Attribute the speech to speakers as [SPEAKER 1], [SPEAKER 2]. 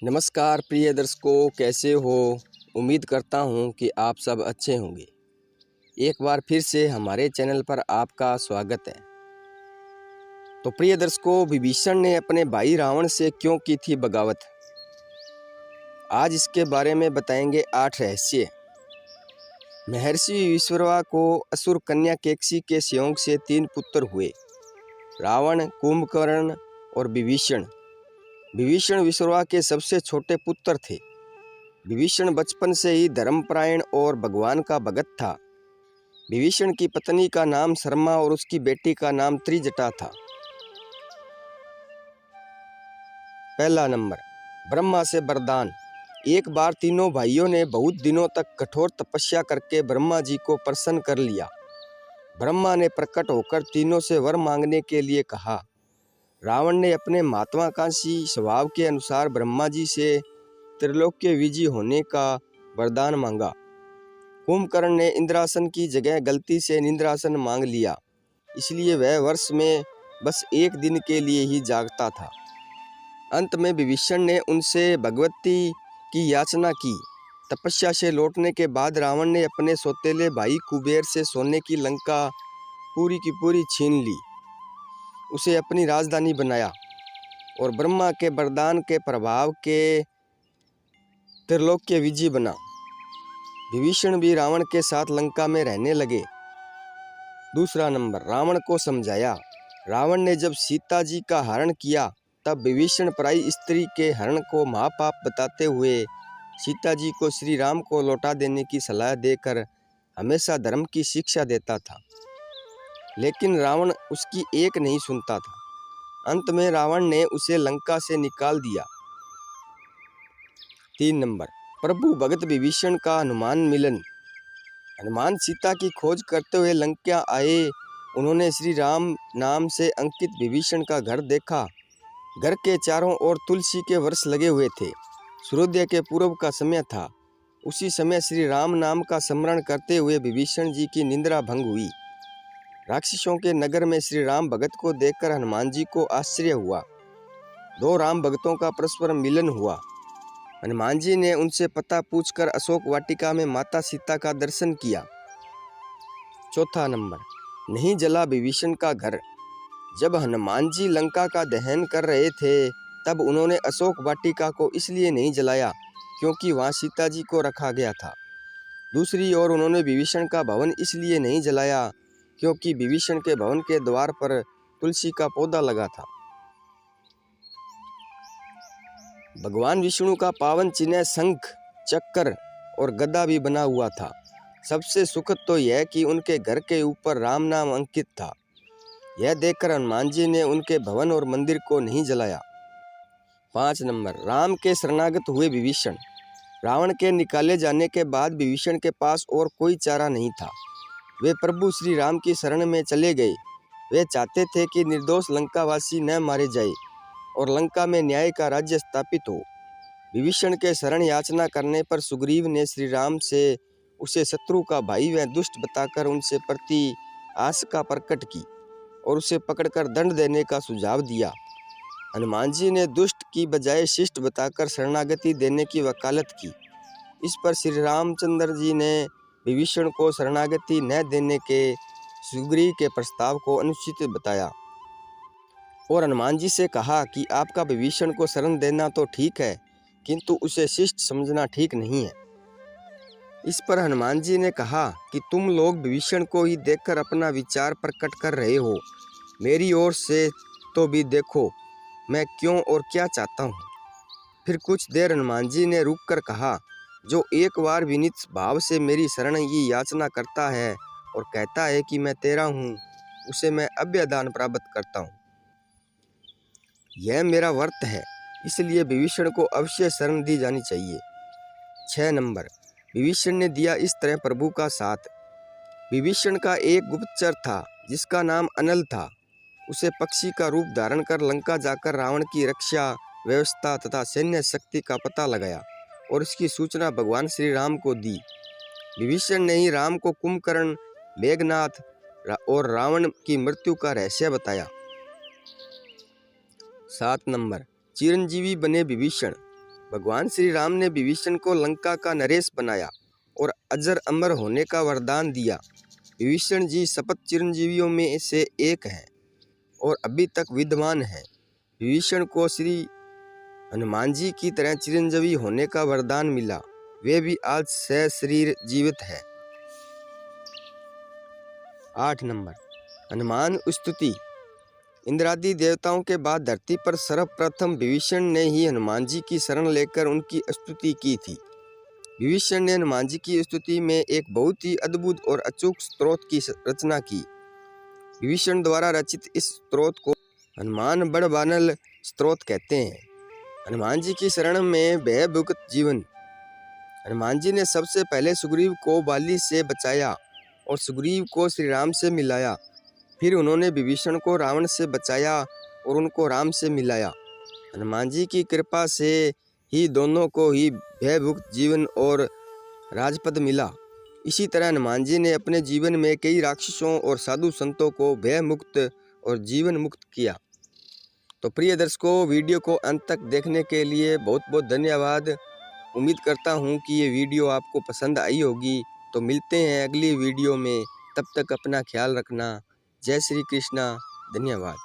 [SPEAKER 1] नमस्कार प्रिय दर्शकों, कैसे हो। उम्मीद करता हूँ कि आप सब अच्छे होंगे। एक बार फिर से हमारे चैनल पर आपका स्वागत है। तो प्रिय दर्शकों, विभीषण ने अपने भाई रावण से क्यों की थी बगावत, आज इसके बारे में बताएंगे 8 रहस्य। महर्षि विश्रवा को असुर कन्या केकसी के संयोग से 3 पुत्र हुए, रावण, कुंभकर्ण और विभीषण। विभीषण विश्रवा के सबसे छोटे पुत्र थे। विभीषण बचपन से ही धर्मपरायण और भगवान का भगत था। विभीषण की पत्नी का नाम शर्मा और उसकी बेटी का नाम त्रिजटा था। पहला नंबर, ब्रह्मा से वरदान। एक बार तीनों भाइयों ने बहुत दिनों तक कठोर तपस्या करके ब्रह्मा जी को प्रसन्न कर लिया। ब्रह्मा ने प्रकट होकर तीनों से वर मांगने के लिए कहा। रावण ने अपने महत्वाकांक्षी स्वभाव के अनुसार ब्रह्मा जी से त्रिलोक्य विजयी होने का वरदान मांगा। कुंभकर्ण ने इंद्रासन की जगह गलती से निंद्रासन मांग लिया, इसलिए वह वर्ष में बस 1 दिन के लिए ही जागता था। अंत में विभीषण ने उनसे भगवती की याचना की। तपस्या से लौटने के बाद रावण ने अपने सौतेले भाई कुबेर से सोने की लंका पूरी की पूरी छीन ली, उसे अपनी राजधानी बनाया और ब्रह्मा के वरदान के प्रभाव के त्रिलोक्य विजयी बना। विभीषण भी रावण के साथ लंका में रहने लगे। दूसरा नंबर, रावण को समझाया। रावण ने जब सीता जी का हरण किया, तब विभीषण पराई स्त्री के हरण को महापाप बताते हुए सीता जी को श्री राम को लौटा देने की सलाह देकर हमेशा धर्म की शिक्षा देता था, लेकिन रावण उसकी एक नहीं सुनता था। अंत में रावण ने उसे लंका से निकाल दिया। 3 नंबर, प्रभु भगत विभीषण का हनुमान मिलन। हनुमान सीता की खोज करते हुए लंका आए। उन्होंने श्री राम नाम से अंकित विभीषण का घर देखा। घर के चारों ओर तुलसी के वृक्ष लगे हुए थे। सूर्योदय के पूर्व का समय था। उसी समय श्री राम नाम का स्मरण करते हुए विभीषण जी की निद्रा भंग हुई। राक्षसों के नगर में श्री राम भगत को देखकर हनुमान जी को आश्चर्य हुआ। 2 राम भगतों का परस्पर मिलन हुआ। हनुमान जी ने उनसे पता पूछकर अशोक वाटिका में माता सीता का दर्शन किया। चौथा नंबर, नहीं जला विभीषण का घर। जब हनुमान जी लंका का दहन कर रहे थे, तब उन्होंने अशोक वाटिका को इसलिए नहीं जलाया क्योंकि वहां सीता जी को रखा गया था। दूसरी ओर उन्होंने विभीषण का भवन इसलिए नहीं जलाया क्योंकि विभीषण के भवन के द्वार पर तुलसी का पौधा लगा था। भगवान विष्णु का पावन चिन्ह शंख, चक्र और गदा भी बना हुआ था। सबसे सुखद तो यह कि उनके घर के ऊपर राम नाम अंकित था। यह देखकर हनुमान जी ने उनके भवन और मंदिर को नहीं जलाया। 5 नंबर, राम के शरणागत हुए विभीषण। रावण के निकाले जाने के बाद विभीषण के पास और कोई चारा नहीं था। वे प्रभु श्री राम की शरण में चले गए। वे चाहते थे कि निर्दोष लंकावासी न मारे जाए और लंका में न्याय का राज्य स्थापित हो। विभीषण के शरण याचना करने पर सुग्रीव ने श्री राम से उसे शत्रु का भाई व दुष्ट बताकर उनसे प्रति आशंका प्रकट की और उसे पकड़कर दंड देने का सुझाव दिया। हनुमान जी ने दुष्ट की बजाय शिष्ट बताकर शरणागति देने की वकालत की। इस पर श्री रामचंद्र जी ने विभीषण को शरणागति न देने के सुग्रीव के प्रस्ताव को अनुचित बताया और हनुमान जी से कहा कि आपका विभीषण को शरण देना तो ठीक है, किंतु उसे शिष्ट समझना ठीक नहीं है। इस पर हनुमान जी ने कहा कि तुम लोग विभीषण को ही देखकर अपना विचार प्रकट कर रहे हो, मेरी ओर से तो भी देखो मैं क्यों और क्या चाहता हूँ। फिर कुछ देर हनुमान जी ने रुककर कहा, जो एक बार विनीत भाव से मेरी शरण की याचना करता है और कहता है कि मैं तेरा हूँ, उसे मैं अभयदान प्राप्त करता हूँ। यह मेरा व्रत है, इसलिए विभीषण को अवश्य शरण दी जानी चाहिए। 6 नंबर, विभीषण ने दिया इस तरह प्रभु का साथ। विभीषण का एक गुप्तचर था जिसका नाम अनल था। उसे पक्षी का रूप धारण कर लंका जाकर रावण की रक्षा व्यवस्था तथा सैन्य शक्ति का पता लगाया और इसकी सूचना भगवान श्री राम को दी। विभीषण ने ही राम को कुंभकर्ण, मेघनाथ और रावण की मृत्यु का रहस्य बताया। 7 नंबर, चिरंजीवी बने विभीषण। भगवान श्री राम ने विभीषण को लंका का नरेश बनाया और अजर अमर होने का वरदान दिया। विभीषण जी शपथ चिरंजीवियों में से एक हैं और अभी तक विद्यमान हैं। विभीषण को श्री हनुमान जी की तरह चिरंजीवी होने का वरदान मिला। वे भी आज सशरीर जीवित है। 8 नंबर, हनुमान स्तुति। इंद्रादि देवताओं के बाद धरती पर सर्वप्रथम विभीषण ने ही हनुमान जी की शरण लेकर उनकी स्तुति की थी। विभीषण ने हनुमान जी की स्तुति में एक बहुत ही अद्भुत और अचूक स्तोत्र की रचना की। विभीषण द्वारा रचित इस स्तोत्र को हनुमान बड़बानल स्तोत्र कहते हैं। हनुमान जी की शरण में भयमुक्त जीवन। हनुमान जी ने सबसे पहले सुग्रीव को बाली से बचाया और सुग्रीव को श्री राम से मिलाया। फिर उन्होंने विभीषण को रावण से बचाया और उनको राम से मिलाया। हनुमान जी की कृपा से ही दोनों को ही भयमुक्त जीवन और राजपद मिला। इसी तरह हनुमान जी ने अपने जीवन में कई राक्षसों और साधु संतों को भय मुक्त और जीवन मुक्त किया। तो प्रिय दर्शकों, वीडियो को अंत तक देखने के लिए बहुत बहुत धन्यवाद। उम्मीद करता हूँ कि ये वीडियो आपको पसंद आई होगी। तो मिलते हैं अगली वीडियो में, तब तक अपना ख्याल रखना। जय श्री कृष्णा। धन्यवाद।